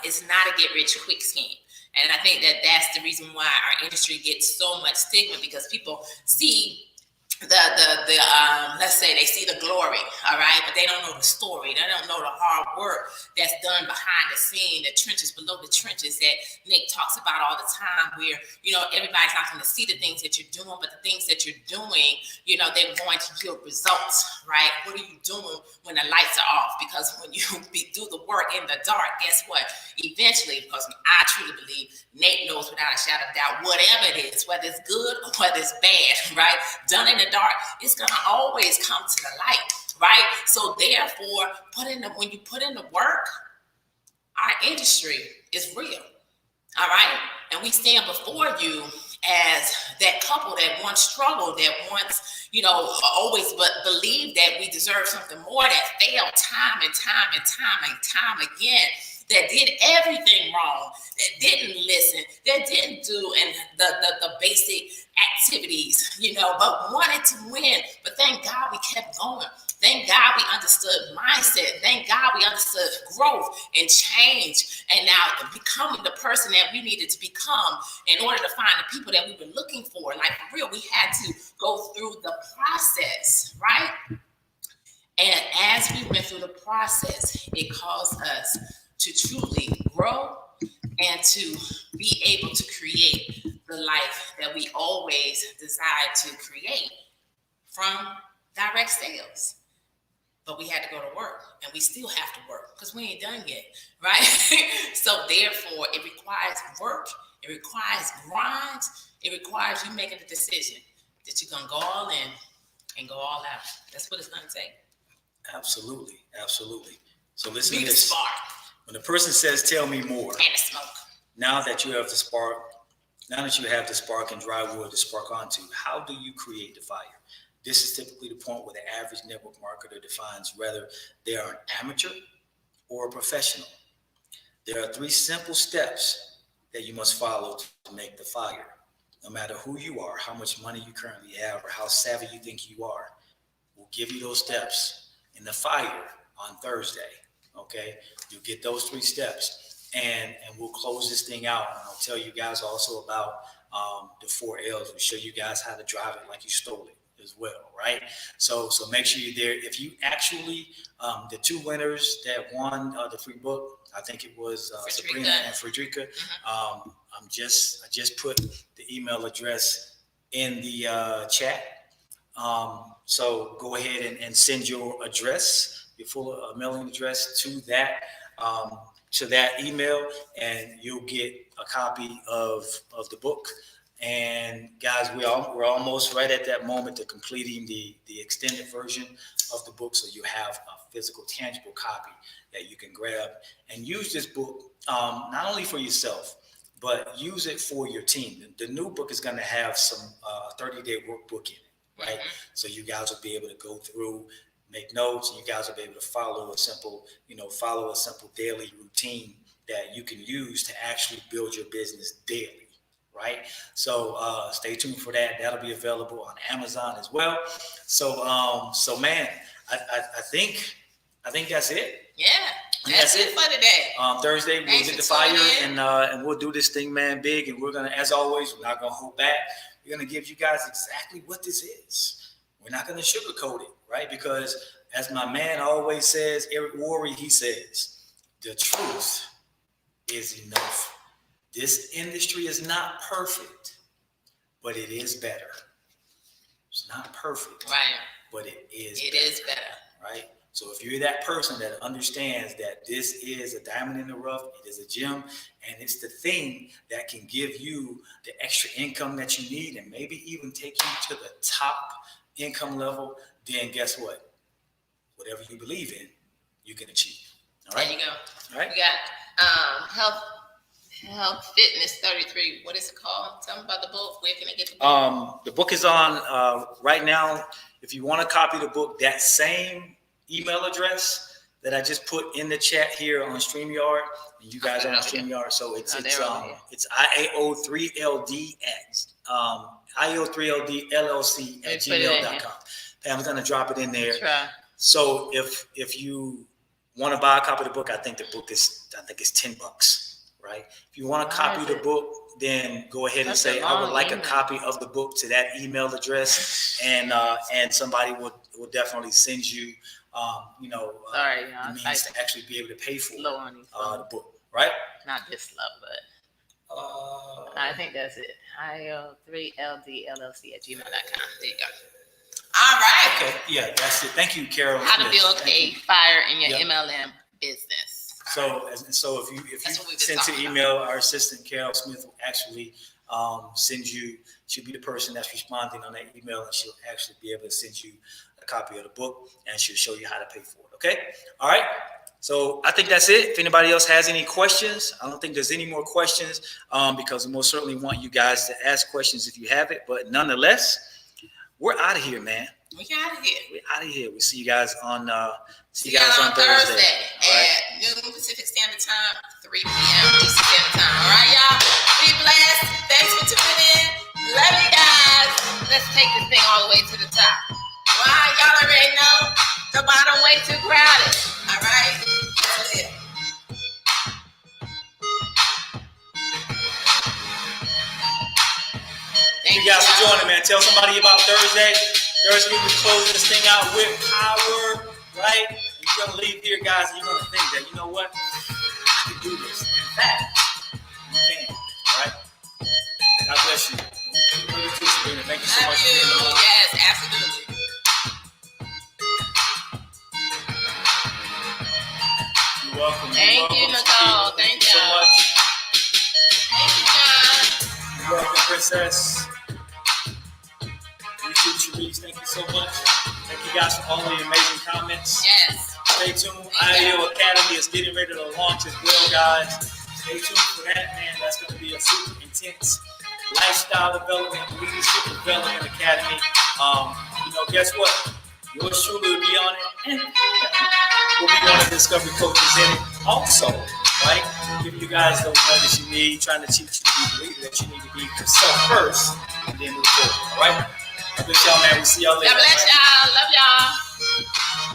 It's not a get rich quick scheme. And I think that that's the reason why our industry gets so much stigma, because people see let's say they see the glory, all right, but they don't know the story. They don't know the hard work that's done behind the scene, the trenches below the trenches that Nick talks about all the time, where, everybody's not going to see the things that you're doing, but the things that you're doing, they're going to yield results, right? What are you doing when the lights are off? Because when you do the work in the dark, guess what? Eventually, because I truly believe Nate knows without a shadow of doubt, whatever it is, whether it's good or whether it's bad, right? Done in the the dark, it's going to always come to the light, right? So therefore, when you put in the work, our industry is real, all right? And we stand before you as that couple that once struggled, that once, always but believed that we deserve something more, that failed time and time and time and time again, that did everything wrong, that didn't listen, that didn't do the basic activities, but wanted to win. But thank God we kept going. Thank God we understood mindset. Thank God we understood growth and change, and now becoming the person that we needed to become in order to find the people that we were looking for. Like, for real, we had to go through the process, right? And as we went through the process, it caused us to truly grow and to be able to create the life that we always desired to create from direct sales. But we had to go to work, and we still have to work because we ain't done yet, right? So therefore, it requires work. It requires grind. It requires you making the decision that you're going to go all in and go all out. That's what it's going to take. Absolutely. So listen Be to the this. spark. When the person says, tell me more, And the smoke. now that you have the spark and dry wood to spark onto, how do you create the fire? This is typically the point where the average network marketer defines whether they are an amateur or a professional. There are 3 simple steps that you must follow to make the fire. No matter who you are, how much money you currently have, or how savvy you think you are, we'll give you those steps in the fire on Thursday. Okay, you'll get those 3 steps, and we'll close this thing out. And I'll tell you guys also about the 4 L's. We'll show you guys how to drive it like you stole it as well, right? So make sure you're there. If you actually, the 2 winners that won the free book, I think it was Sabrina and Frederica. Mm-hmm. I just put the email address in the chat. So go ahead and send your address, your full mailing address to that email, and you'll get a copy of the book. And guys, we're almost right at that moment to completing the extended version of the book, so you have a physical, tangible copy that you can grab and use this book not only for yourself, but use it for your team. The new book is going to have some 30-day workbook in it, right? Mm-hmm. So you guys will be able to go through, make notes, and you guys will be able to follow a simple daily routine that you can use to actually build your business daily. Right. So stay tuned for that. That'll be available on Amazon as well. So man, I think that's it. Yeah. That's it for today. Thursday we'll get the fire and we'll do this thing, man, big. And we're gonna, as always, we're not gonna hold back. We're gonna give you guys exactly what this is. We're not gonna sugarcoat it, right? Because as my man always says, Eric Worre, he says, the truth is enough. This industry is not perfect, but it is better. It's not perfect, right? But it is better, right? So if you're that person that understands that this is a diamond in the rough, it is a gem, and it's the thing that can give you the extra income that you need and maybe even take you to the top income level, then guess what? Whatever you believe in, you can achieve. All right? There you go. All right? We got Health Fitness 33. What is it called? Tell me about the book. Where can I get the book? The book is on right now. If you want to copy the book, that same email address that I just put in the chat here on StreamYard, and you guys are on StreamYard, so it's IAO3LD at gmail.com. I'm gonna drop it in there. So if you want to buy a copy of the book, I think it's $10. Right. If you want to copy the book, then go ahead and say, I would like a copy of the book to that email address, and somebody will definitely send you, the means to actually be able to pay for the book. Right. Not this slow, but I think that's it. IO3LDLLC at gmail.com. There you go. All right. Okay. Yeah, that's it. Thank you, Carol. How to build a fire in your MLM business. So if you send to the email, our assistant Carol Smith will actually She'll be the person that's responding on that email, and she'll actually be able to send you a copy of the book, and she'll show you how to pay for it. Okay? All right? So I think that's it. If anybody else has any questions, I don't think there's any more questions because we most certainly want you guys to ask questions if you have it. But nonetheless, we're out of here, man. We're out of here. We're out of here. We'll see you guys on See you guys on Thursday right? at noon Pacific Standard Time, 3 p.m. Eastern Standard Time. All right, y'all? Be blessed. Thanks for tuning in. Love you guys. Let's take this thing all the way to the top. Why? Y'all already know the bottom way too crowded. All right? That's it. Thank you guys for joining, man. Tell somebody about Thursday. Thursday, we close this thing out with power, right? And you're going to leave here, guys, and you're going to think that, you know what? I can do this. In fact, you can, all right? God bless you. Thank you so much for being on. Yes, absolutely. You're welcome. Thank you, Nicole. Thank you so much. Thank you, John. You're welcome, Princess. You too, Cherise. Thank you so much. Thank you guys for all the amazing comments. Yes. Stay tuned. IEO Academy is getting ready to launch as well, guys. Stay tuned for that, man. That's going to be a super intense lifestyle development, leadership development academy. Guess what? Yours truly will be on it, and we'll be on the Discovery Coaches in it also, right? Giving you guys those nuggets you need, trying to teach you to be the leader that you need to be yourself first, and then move forward, all right? God bless y'all, man. We'll see y'all later. God bless y'all. Love y'all.